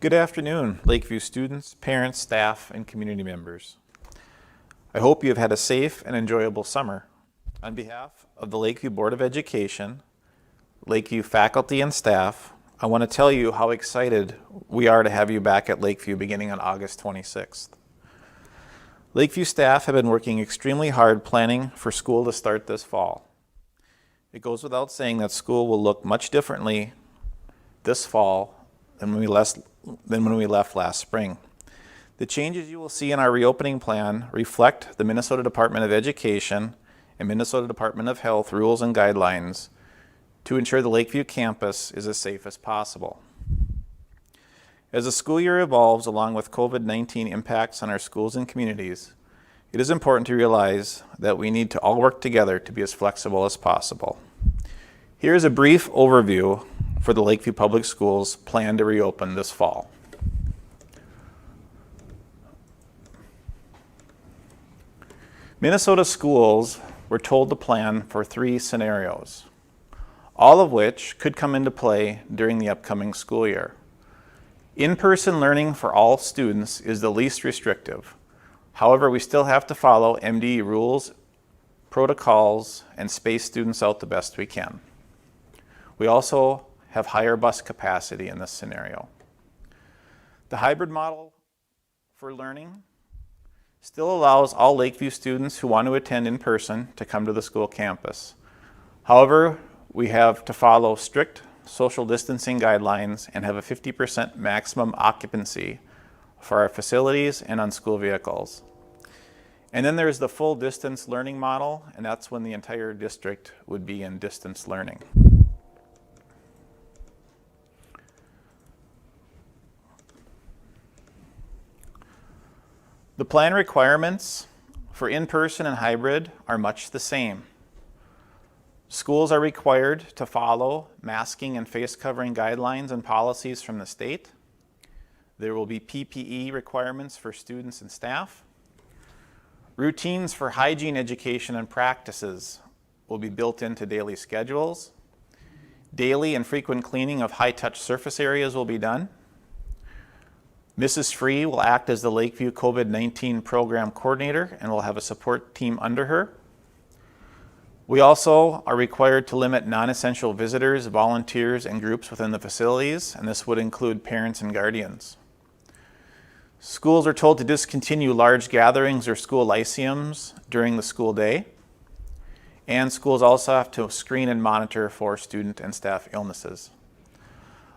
Good afternoon, Lakeview students, parents, staff, and community members. I hope you have had a safe and enjoyable summer. On behalf of the Lakeview Board of Education, Lakeview faculty and staff, I want to tell you how excited we are to have you back at Lakeview beginning on August 26th. Lakeview staff have been working extremely hard planning for school to start this fall. It goes without saying that school will look much differently this fall than when we left last spring. The changes you will see in our reopening plan reflect the Minnesota Department of Education and Minnesota Department of Health rules and guidelines to ensure the Lakeview campus is as safe as possible. As the school year evolves along with COVID-19 impacts on our schools and communities, it is important to realize that we need to all work together to be as flexible as possible. Here is a brief overview for the Lakeview Public Schools plan to reopen this fall. Minnesota schools were told to plan for 3 scenarios, all of which could come into play during the upcoming school year. In-person learning for all students is the least restrictive. However, we still have to follow MDE rules, protocols, and space students out the best we can. We also have higher bus capacity in this scenario. The hybrid model for learning still allows all Lakeview students who want to attend in person to come to the school campus. However, we have to follow strict social distancing guidelines and have a 50% maximum occupancy for our facilities and on school vehicles. And then there's the full distance learning model, and that's when the entire district would be in distance learning. The plan requirements for in-person and hybrid are much the same. Schools are required to follow masking and face covering guidelines and policies from the state. There will be PPE requirements for students and staff. Routines for hygiene education and practices will be built into daily schedules. Daily and frequent cleaning of high-touch surface areas will be done. Mrs. Free will act as the Lakeview COVID-19 program coordinator and will have a support team under her. We also are required to limit non-essential visitors, volunteers, and groups within the facilities, and this would include parents and guardians. Schools are told to discontinue large gatherings or school lyceums during the school day, and schools also have to screen and monitor for student and staff illnesses.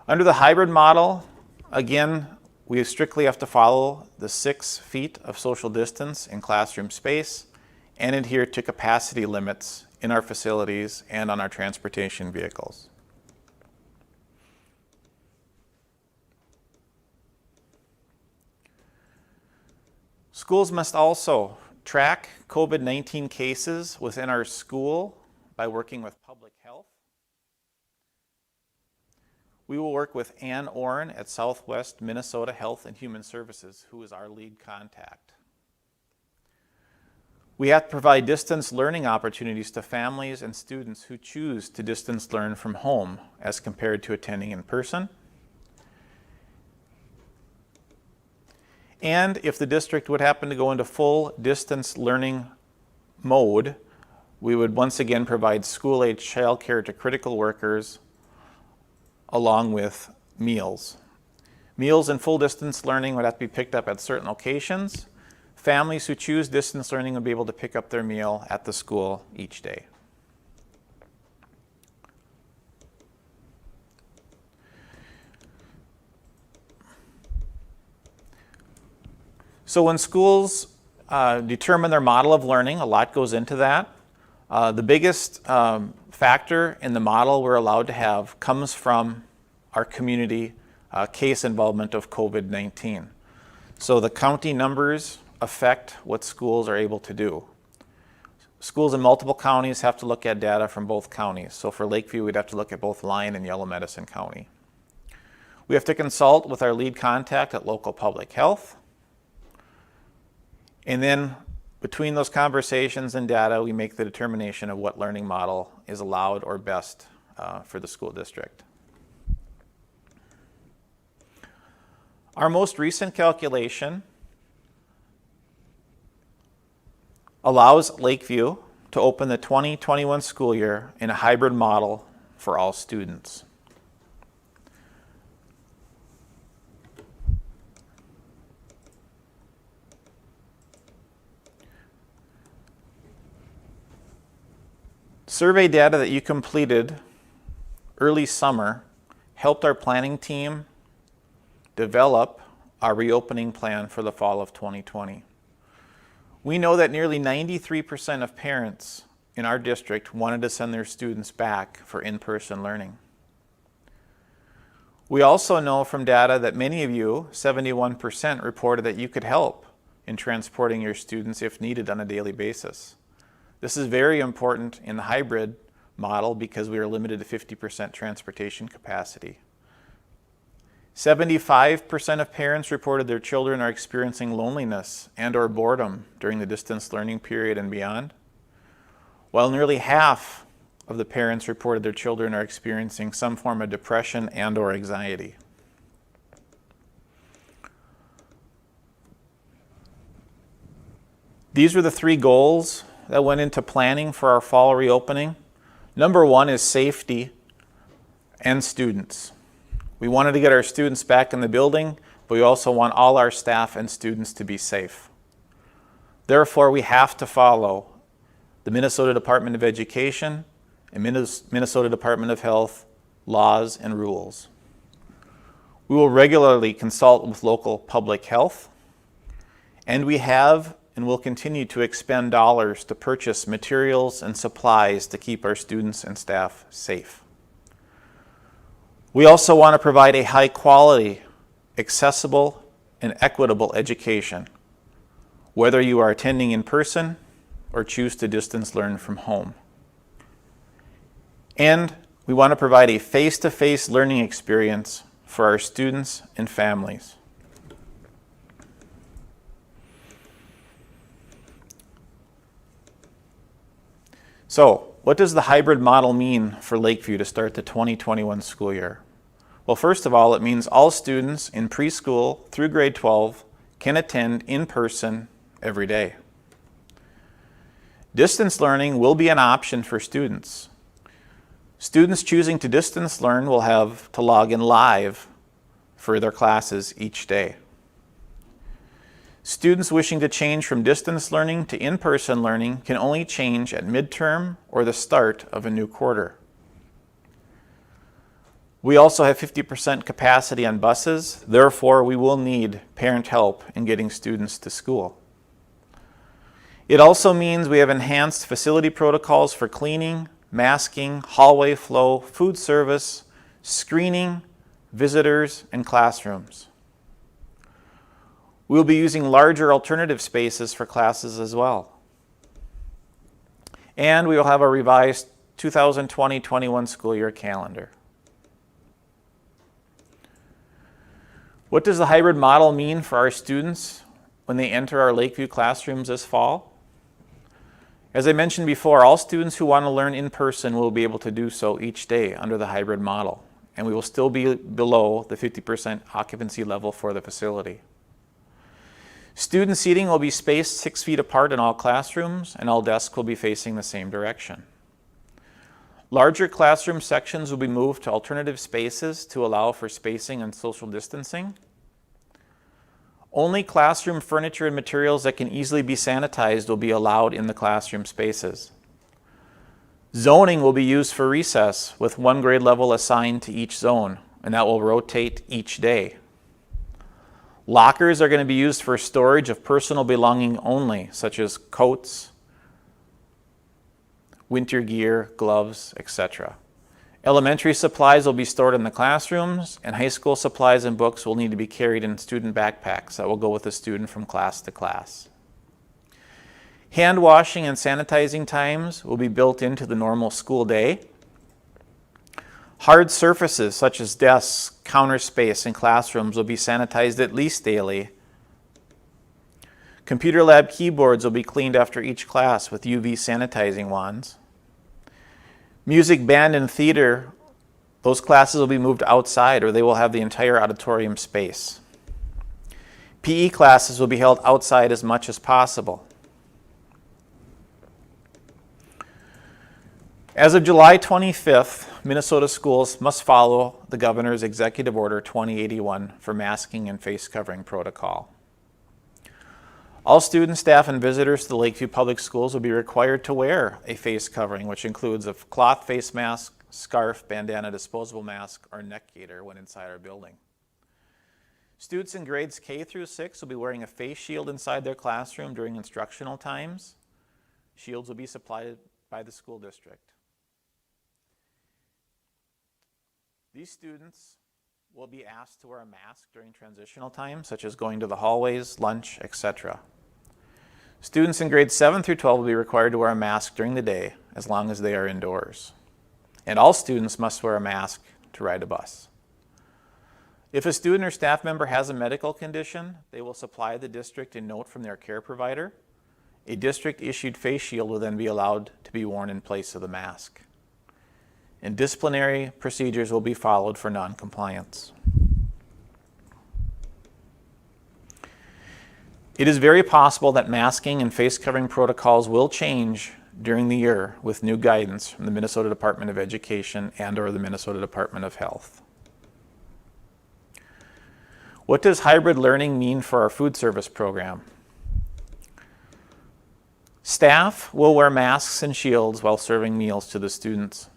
Under the hybrid model, again, we strictly have to follow the 6 feet of social distance in classroom space and adhere to capacity limits in our facilities and on our transportation vehicles. Schools must also track COVID-19 cases within our school by working with public health. We will work with Ann Orrin at Southwest Minnesota Health and Human Services, who is our lead contact. We have to provide distance learning opportunities to families and students who choose to distance learn from home as compared to attending in person. And if the district would happen to go into full distance learning mode, we would once again provide school-age childcare to critical workers along with meals. Meals and full distance learning would have to be picked up at certain locations. Families who choose distance learning would be able to pick up their meal at the school each day. So when schools determine their model of learning, a lot goes into that. The biggest factor in the model we're allowed to have comes from our community case involvement of COVID-19. So the county numbers affect what schools are able to do. Schools in multiple counties have to look at data from both counties. So for Lakeview, we'd have to look at both Lyon and Yellow Medicine County. We have to consult with our lead contact at local public health. And then between those conversations and data, we make the determination of what learning model is allowed or best for the school district. Our most recent calculation allows Lakeview to open the 2021 school year in a hybrid model for all students. Survey data that you completed early summer helped our planning team develop our reopening plan for the fall of 2020. We know that nearly 93% of parents in our district wanted to send their students back for in-person learning. We also know from data that many of you, 71%, reported that you could help in transporting your students if needed on a daily basis. This is very important in the hybrid model because we are limited to 50% transportation capacity. 75% of parents reported their children are experiencing loneliness and or boredom during the distance learning period and beyond, while nearly half of the parents reported their children are experiencing some form of depression and or anxiety. These were the 3 goals that went into planning for our fall reopening. Number 1 is safety and students. We wanted to get our students back in the building, but we also want all our staff and students to be safe. Therefore, we have to follow the Minnesota Department of Education and Minnesota Department of Health laws and rules. We will regularly consult with local public health, and we have and will continue to expend dollars to purchase materials and supplies to keep our students and staff safe. We also want to provide a high quality, accessible, and equitable education, whether you are attending in person or choose to distance learn from home. And we want to provide a face-to-face learning experience for our students and families. So, what does the hybrid model mean for Lakeview to start the 2021 school year? Well, first of all, it means all students in preschool through grade 12 can attend in person every day. Distance learning will be an option for students. Students choosing to distance learn will have to log in live for their classes each day. Students wishing to change from distance learning to in-person learning can only change at midterm or the start of a new quarter. We also have 50% capacity on buses, therefore we will need parent help in getting students to school. It also means we have enhanced facility protocols for cleaning, masking, hallway flow, food service, screening, visitors, and classrooms. We will be using larger alternative spaces for classes as well. And we will have a revised 2020-21 school year calendar. What does the hybrid model mean for our students when they enter our Lakeview classrooms this fall? As I mentioned before, all students who want to learn in person will be able to do so each day under the hybrid model, and we will still be below the 50% occupancy level for the facility. Student seating will be spaced 6 feet apart in all classrooms, and all desks will be facing the same direction. Larger classroom sections will be moved to alternative spaces to allow for spacing and social distancing. Only classroom furniture and materials that can easily be sanitized will be allowed in the classroom spaces. Zoning will be used for recess with 1 grade level assigned to each zone, and that will rotate each day. Lockers are going to be used for storage of personal belonging only, such as coats, winter gear, gloves, etc. Elementary supplies will be stored in the classrooms, and high school supplies and books will need to be carried in student backpacks that will go with the student from class to class. Hand washing and sanitizing times will be built into the normal school day. Hard surfaces such as desks, counter space, and classrooms will be sanitized at least daily. Computer lab keyboards will be cleaned after each class with UV sanitizing wands. Music, band, and theater, those classes will be moved outside or they will have the entire auditorium space. PE classes will be held outside as much as possible. As of July 25th, Minnesota schools must follow the Governor's Executive Order 2081 for masking and face covering protocol. All students, staff, and visitors to the Lakeview Public Schools will be required to wear a face covering, which includes a cloth face mask, scarf, bandana, disposable mask, or neck gaiter when inside our building. Students in grades K through 6 will be wearing a face shield inside their classroom during instructional times. Shields will be supplied by the school district. These students will be asked to wear a mask during transitional time, such as going to the hallways, lunch, etc. Students in grades 7 through 12 will be required to wear a mask during the day as long as they are indoors. And all students must wear a mask to ride a bus. If a student or staff member has a medical condition, they will supply the district a note from their care provider. A district-issued face shield will then be allowed to be worn in place of the mask. And disciplinary procedures will be followed for non-compliance. It is very possible that masking and face covering protocols will change during the year with new guidance from the Minnesota Department of Education and/or the Minnesota Department of Health. What does hybrid learning mean for our food service program? Staff will wear masks and shields while serving meals to the students.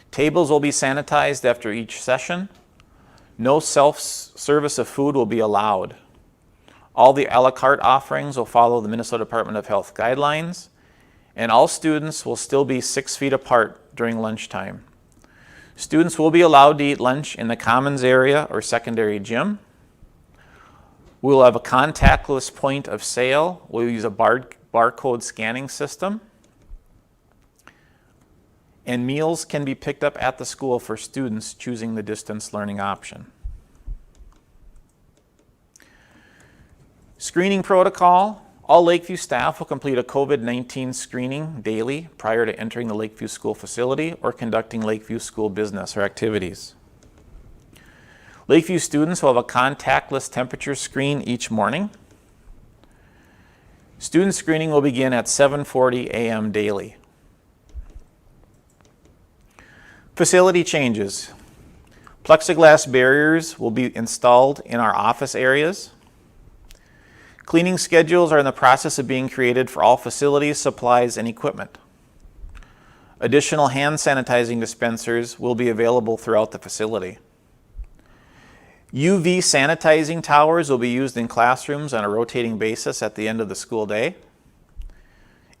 Tables will be sanitized after each session. No self-service of food will be allowed. All the a la carte offerings will follow the Minnesota Department of Health guidelines, and all students will still be 6 feet apart during lunchtime. Students will be allowed to eat lunch in the commons area or secondary gym. We will have a contactless point of sale. We'll use a barcode scanning system. And meals can be picked up at the school for students choosing the distance learning option. Screening protocol. All Lakeview staff will complete a COVID-19 screening daily prior to entering the Lakeview School facility or conducting Lakeview School business or activities. Lakeview students will have a contactless temperature screen each morning. Student screening will begin at 7:40 a.m. daily. Facility changes. Plexiglass barriers will be installed in our office areas. Cleaning schedules are in the process of being created for all facilities, supplies, and equipment. Additional hand sanitizing dispensers will be available throughout the facility. UV sanitizing towers will be used in classrooms on a rotating basis at the end of the school day.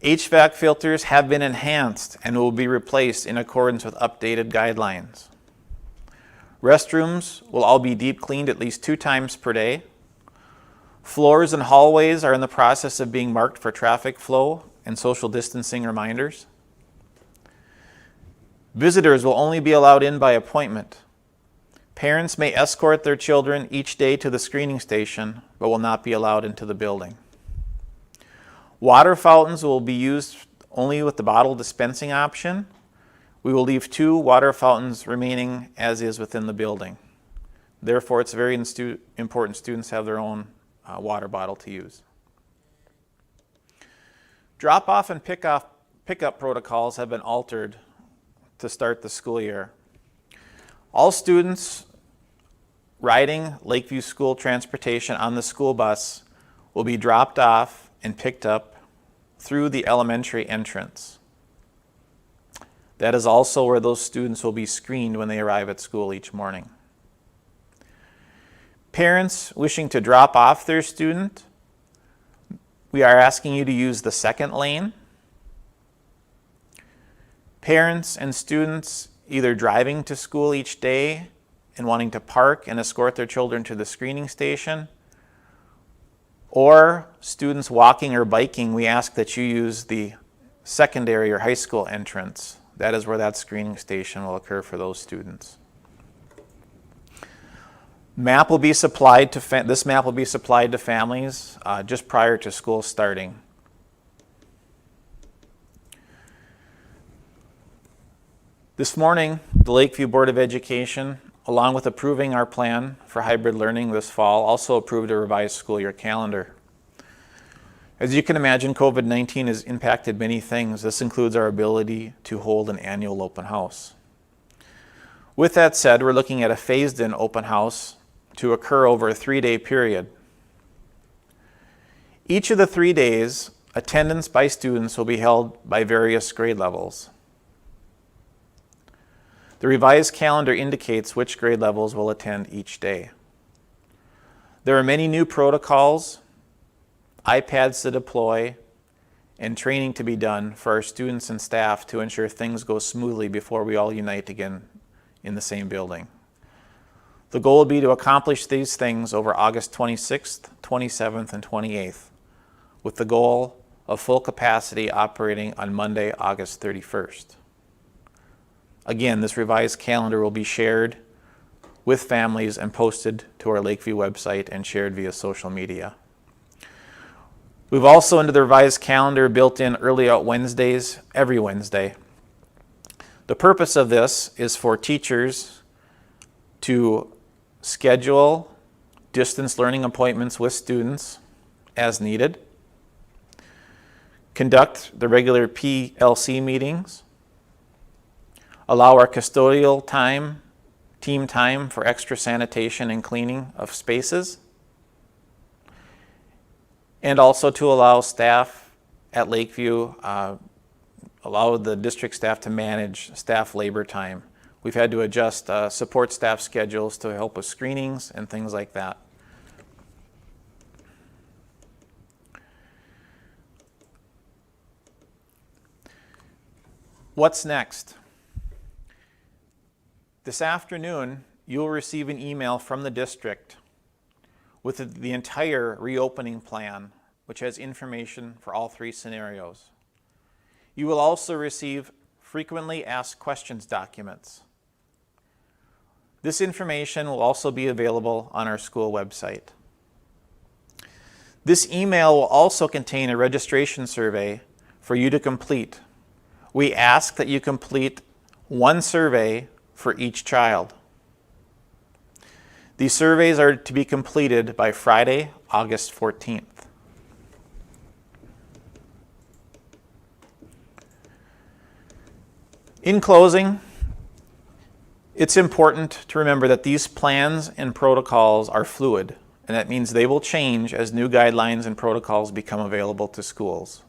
HVAC filters have been enhanced and will be replaced in accordance with updated guidelines. Restrooms will all be deep cleaned at least 2 times per day. Floors and hallways are in the process of being marked for traffic flow and social distancing reminders. Visitors will only be allowed in by appointment. Parents may escort their children each day to the screening station, but will not be allowed into the building. Water fountains will be used only with the bottle dispensing option. We will leave 2 water fountains remaining as is within the building. Therefore, it's very important students have their own water bottle to use. Drop-off and pickup protocols have been altered to start the school year. All students riding Lakeview School transportation on the school bus will be dropped off and picked up through the elementary entrance. That is also where those students will be screened when they arrive at school each morning. Parents wishing to drop off their student, we are asking you to use the second lane. Parents and students either driving to school each day and wanting to park and escort their children to the screening station, or students walking or biking, we ask that you use the secondary or high school entrance. That is where that screening station will occur for those students. This map will be supplied to families just prior to school starting. This morning, the Lakeview Board of Education along with approving our plan for hybrid learning this fall, also approved a revised school year calendar. As you can imagine, COVID-19 has impacted many things. This includes our ability to hold an annual open house. With that said, we're looking at a phased-in open house to occur over a 3-day period. Each of the 3 days, attendance by students will be held by various grade levels. The revised calendar indicates which grade levels will attend each day. There are many new protocols, iPads to deploy, and training to be done for our students and staff to ensure things go smoothly before we all unite again in the same building. The goal would be to accomplish these things over August 26th, 27th, and 28th, with the goal of full capacity operating on Monday, August 31st. Again, this revised calendar will be shared with families and posted to our Lakeview website and shared via social media. We've also, into the revised calendar, built in early out Wednesdays every Wednesday. The purpose of this is for teachers to schedule distance learning appointments with students as needed, conduct the regular PLC meetings, allow our custodial time, team time for extra sanitation and cleaning of spaces, and also to allow staff at Lakeview, allow the district staff to manage staff labor time. We've had to adjust support staff schedules to help with screenings and things like that. What's next? This afternoon, you'll receive an email from the district with the entire reopening plan, which has information for all 3 scenarios. You will also receive frequently asked questions documents. This information will also be available on our school website. This email will also contain a registration survey for you to complete. We ask that you complete 1 survey for each child. These surveys are to be completed by Friday, August 14th. In closing, it's important to remember that these plans and protocols are fluid, and that means they will change as new guidelines and protocols become available to schools.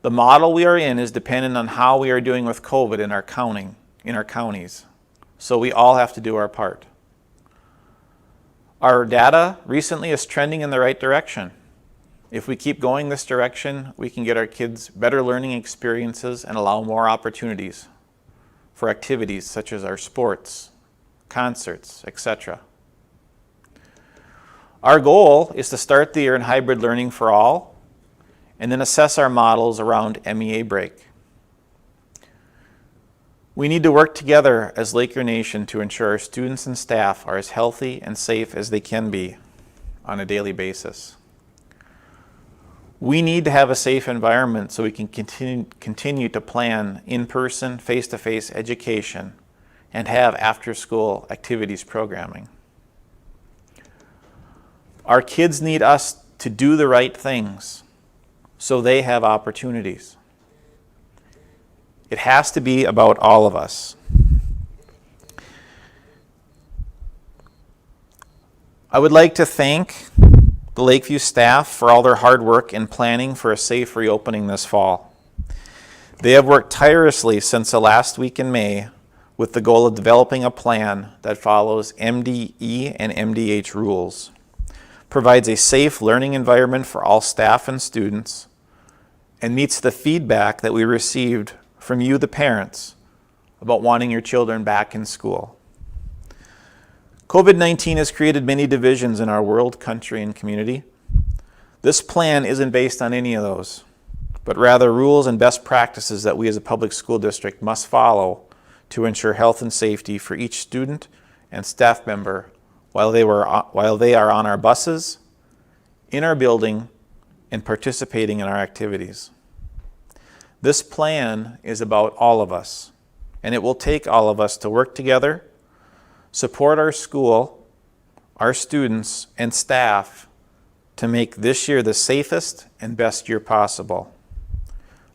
The model we are in is dependent on how we are doing with COVID in our counties, so we all have to do our part. Our data recently is trending in the right direction. If we keep going this direction, we can get our kids better learning experiences and allow more opportunities for activities such as our sports, concerts, etc. Our goal is to start the year in hybrid learning for all and then assess our models around MEA break. We need to work together as Lakeview Nation to ensure our students and staff are as healthy and safe as they can be on a daily basis. We need to have a safe environment so we can continue to plan in-person, face-to-face education and have after-school activities programming. Our kids need us to do the right things so they have opportunities. It has to be about all of us. I would like to thank the Lakeview staff for all their hard work in planning for a safe reopening this fall. They have worked tirelessly since the last week in May with the goal of developing a plan that follows MDE and MDH rules, provides a safe learning environment for all staff and students, and meets the feedback that we received from you, the parents, about wanting your children back in school. COVID-19 has created many divisions in our world, country, and community. This plan isn't based on any of those, but rather rules and best practices that we as a public school district must follow to ensure health and safety for each student and staff member while they are on our buses, in our building, and participating in our activities. This plan is about all of us, and it will take all of us to work together support our school, our students, and staff to make this year the safest and best year possible.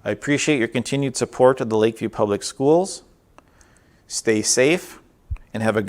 I appreciate your continued support of the Lakeview Public Schools. Stay safe and have a